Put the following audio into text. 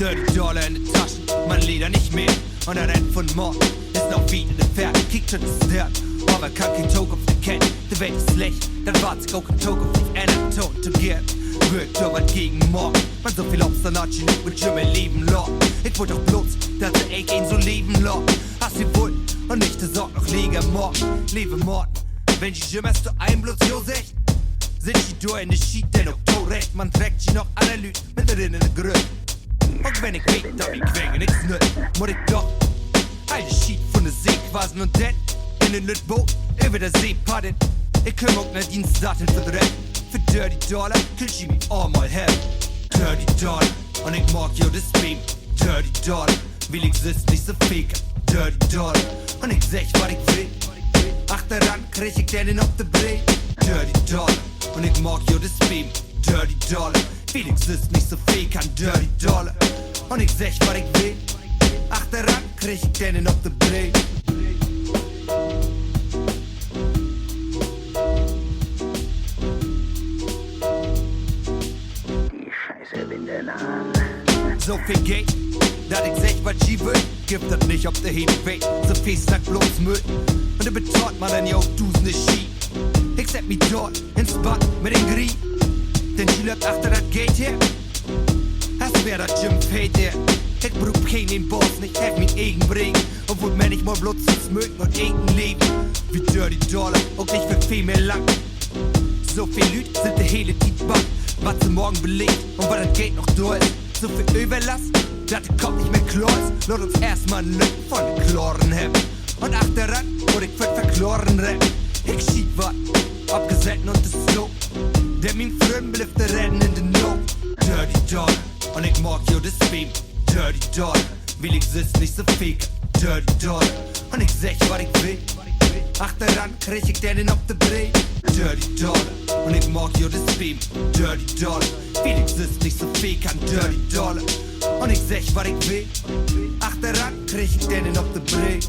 Dirty Dollar in der Tasche, mein Leder nicht mehr. Und er rennt von Mord, ist noch wieder der Pferd. Kickt schon das Dirt, aber kann kein Tog auf der Kette. Die Welt ist schlecht, dann wart sich auch kein Tog auf die Enerton to get. Wirkt aber gegen morgen, man so viel Obstsalat, nicht mit schon mein Leben lot. Ich wollte doch bloß, dass der AK ihn so leben lot. Hast du wohl, und nicht der Sorg noch liege morgen, lebe morgen. Wenn die schimmerst du ein bloß jo secht, sind die durch in der Schied, denn auch to recht. Man trägt sie noch alle Lüt mit drin in der Grün. Und wenn ich weg, dann ich quenge nix nüt, muss ich doch alle Schied von der See quasi und denn in den Lütboot über der See paddeln. Ich kümmere auch ne Dienstdaten für Dreck. Für Dirty Dollar kühl ich mich all mal her. Dirty Dollar, und ich mag jo das Beam. Dirty Dollar, will ich sitz nicht so fake. Dirty Dollar, und ich sech, was ich will. Ach, daran krieg ich den auf der Brille. Dirty Dollar, und ich mag jo das Beam. Dirty Dollar, will ich sitz nicht so fake an Dirty Dollar. Und ich sech, was ich will. Ach, daran krieg ich den auf der Brille. So viel Geld, dass ich sech, was ich will. Gibt das nicht auf der Hebel, so viel sagt bloß Müll. Und da betort man dann ja auch dusende Ski. Ich set mich dort ins Bad mit den Grie. Denn die läuft achter das Geld her. Hast wer das Gym fällt der. Ich brauch keinen Boss, nicht hef mich irgend bringen. Obwohl man nicht mal bloß ins mögen und irgendein Leben. Wie Dirty Dollar und nicht für viel mehr lang. So viel Lüd sind der hele Tietbach. Was zum Morgen belegt und was das Geld noch durch ist. So viel Überlast, dass der Kopf nicht mehr klar ist. Lass uns erstmal ein Lück von den Kloren haben. Und ach daran, wo ich für verkloren rap. Ich schied wat, abgesetten und das so. Der mein Freund blieb der Rennen in den No. Dirty Dollar, und ich mag jo das Beam. Dirty Dollar, will ich sitz nicht so fake. Dirty Dollar, und ich sech, was ich will. Ach daran krieg ich den auf der Brille. Dirty Dollar, und ich mag jo das Beam. Dirty Dollar, will ich sitz nicht so fake an Dirty Dollar. Und ich sech, was ich will. Ach daran krieg ich den auf der Brille.